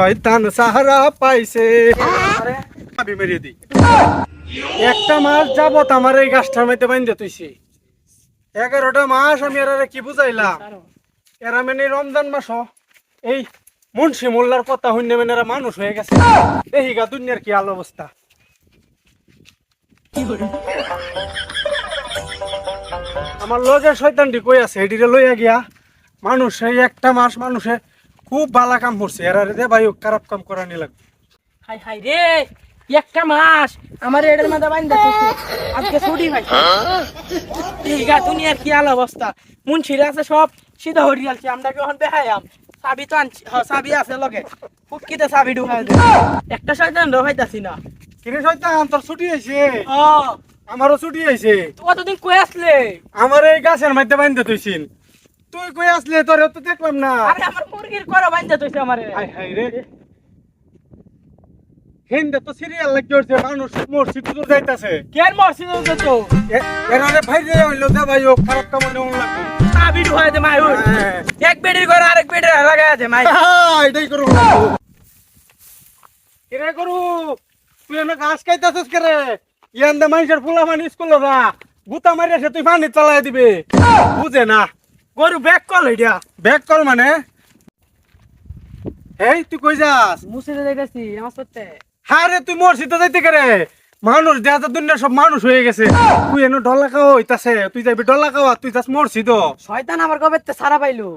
শয়তান সাহারা পাইছে। আমি মেরে দিই। একটা মাস যাবত আমার এই গাছটার মধ্যে বাইন্ধে তুইছি। 11টা মাস আমি এরা কি বুঝাইলাম, এরা মানে রমজান মাস এই মুন্সি মোল্লার কথা হইনে মানে এরা মানুষ হয়ে গেছে। এই গা দুনিয়ার কি আলো অবস্থা। আমার লজের শয়তানটি কই আছে, এটিরে লইয়া গিয়া মানুষ এই একটা মাস মানুষে খুব ভালো কাম করছে। এরা রে ভাই খারাপ কাম করা নি লাগবে। হাই হাই রে, একটা মাস আমার এডের মধ্যে বান্ধা আছে, আজকে ছুটি ভাই। এই গা দুনিয়ার কি আলো অবস্থা। মুন্সিরা আছে সব সিধা হরি গেলছি, আমরা কি এখন দেখাইলাম চাবি তো আনছি, চাবি আছে লগে ফুটকিতে চাবি ঢুকাই দে। একটা শয়তান রহাইতাছি না। কিরে শয়তান, তোর ছুটি হয়েছে? ও আমারও ছুটি হয়েছে। তো কতদিন কই আসলে? আমার এই গাছের মধ্যে বাইন্ধে তুইছিন, তুই কই আসলে? তোর তো দেখলাম না। আরে আমার মুরগির করা বান্ধা তুইছে আমারে। হাই হাই রে, হিন্দে তো সিরিয়াল লাগি উঠছে, মানুষ মরছি তো যাইতাছে। কেন মরছি তো? এরারে ভাইরে হইলো দে ভাই, ও খারাপ কাম নেওয়া লাগবে। চাবি ঢুকাই দে মাই। এক বেডির করে আরেক বেডে লাগাই দে মাই। এটাই করু। কিরে করু, তুই এনে ঘাস খাইতাছিস কেরে? ইয়ান্দে মানুষের ফুলা মানে স্কুলে যা, গুতা মারিয়াছে তুই পানি চালাই দিবে, বুঝে না। গরু ব্যাক কল হইয়া ব্যাক কল মানে? এই তুই কই যাস? মুসিদে যাইতাছি আমার সাথে। হ্যাঁ রে, তুই মরছিতে যাইতে কেরে? মানুষ দেখা যায় দুনিয়ার সব মানুষ হয়ে গেছে, তুই এনে ডলা খাওয়া হইতাছে, তুই যাবি ডলা খাওয়া, তুই যাস মরছি তো। শয়তান আমার কবে সারা পাইলো।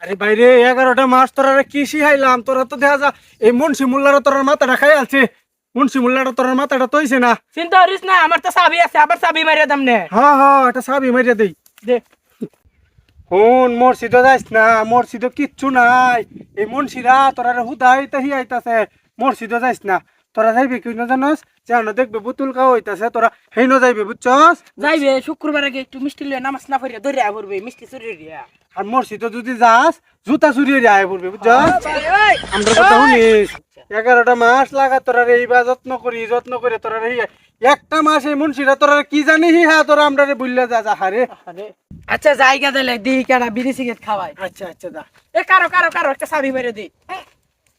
আরে বাইরে 11টা মাস তোরা কি শিখাইলাম, তোরা তো দেখা যা এই মুন্সি মোল্লার তোর মাথাটা খাই আলছে। মুন্সি মোল্লার তোর মাথাটা তৈছে না। চিন্তা করিস না, আমার তো চাবি আছে, আবার চাবি মারিয়া দাম নে। হ্যাঁ হ্যাঁ, এটা চাবি মারিয়া দেই। দে হুন, মসজিদে যাইস না, মসজিদে কিচ্ছু নাই। এই মুন্সিরা তোরা হুদাই তাহি আইতাছে, মসজিদে যাইস না। তোরা যাইবে কি না জানোস? জানো দেখবে বুতুল খাওয়া হইতাছে, তোরা হেই না যাইবে, বুঝছস? যাইবে শুক্রবার আগে একটু মিষ্টি লইয়া নামাজ না পড়িয়া দরিয়া পড়বে, মিষ্টি চুরি দিয়া। আর মসজিদে যদি যাস জুতা চুরিয়ে আয় পড়বে, বুঝছস? আমরা কথা শুনিস। 11টা মাস লাগা তোরা এইবা যত্ন করে তোরা একটা মাস এই মুন্সিরা তোরা কি জানি হ্যাঁ তোরা আমরা বুঝলে যা হারে। আচ্ছা জায়গা দিলে দিই কেনা বিড়ি সিগারেট খাওয়াই। আচ্ছা আচ্ছা, যা। এ কারো কারো কারো একটা চাবি মেরে দিই।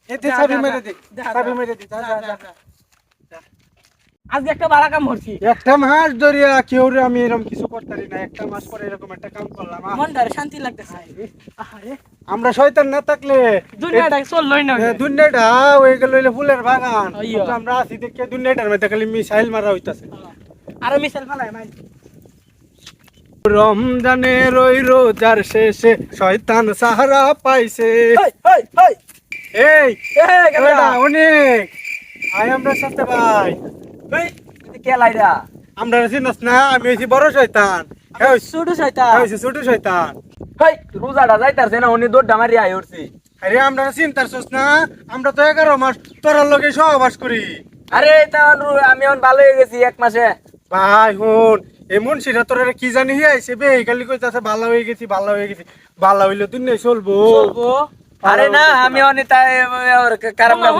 এতে চাবি মেরে দে, চাবি মেরে দে, যা যা যা। আজকে একটা ভালো কাম করছি। একটা মাস ধরিয়া কেউ রে আমি এরকম কিছু করতারি না, একটা মাস পরে এরকম একটা কাম করলাম। মনটারে শান্তি লাগতেছে। আরে আমরা শয়তান না থাকলে দুনিয়াটা চললই না। দুনিয়াটা হয়ে গেল ফুলের বাগান। আইয়ো। কিন্তু আমরা আছি দেখে দুনিয়াটার মধ্যে খালি মিসাইল মারা হইতাছে। আরে মিশাল ফালাই মাই। রমজানের ওই রোজার শেষে শয়তান সাহারা পাইছে। হেই হেই হেই এই এ গেলা এটা অনেক আই আমরা সাথে ভাই। এই কে লাইরা? আমরা চিনস না, আমি হইছি বড় শয়তান। এই ছোট শয়তান। হইছে ছোট শয়তান। হেই রোজাটা যাইতারছে না, উনি দৌড় মারি আই উঠছি। আরে আমরা চিন্তার চোস না, আমরা তো 11 মাস তোরার লগে সহবাস করি। আরে আমি এখন ভালো হয়ে গেছি এক মাসে। ভাই হুন, এমন সেটা তোরা কি জানি আইছে বে খালি কইতাছে ভালো হয়ে গেছি ভালো হয়ে গেছি। ভালো হইলে তুই নেই চলবো। চলবো। আরে না, আমি অনেক খারাপ কাম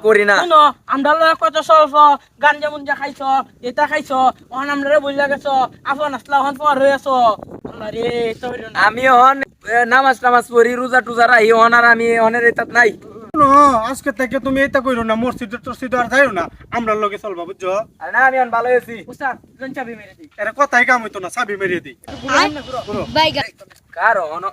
করি না। শুনো, আমরা লগে কত চলছ, গাঞ্জা মুঞ্জা খাইছ, এটা খাইছ, ওখান আমরা বইলা গেছ, আপন আসলা ওখান পর হয়েছ। আরে তো আমি এখন নামাজ টামাজ পড়ি, রোজা টুজা রাহি, ওখান আর আমি অনের এটাত নাই। শুনো, আজকে থেকে তুমি এটা কইরো না, মসজিদে টসজিদে আর যাইও না, আমরা লগে চলবা, বুঝছো? আরে না, আমি এখন ভালো হয়েছি। উস্তাদ জন চাবি মেরে দিই। এরা কথাই কাম হইতো না, চাবি মেরিয়ে দিই। ঘুরো। কারণ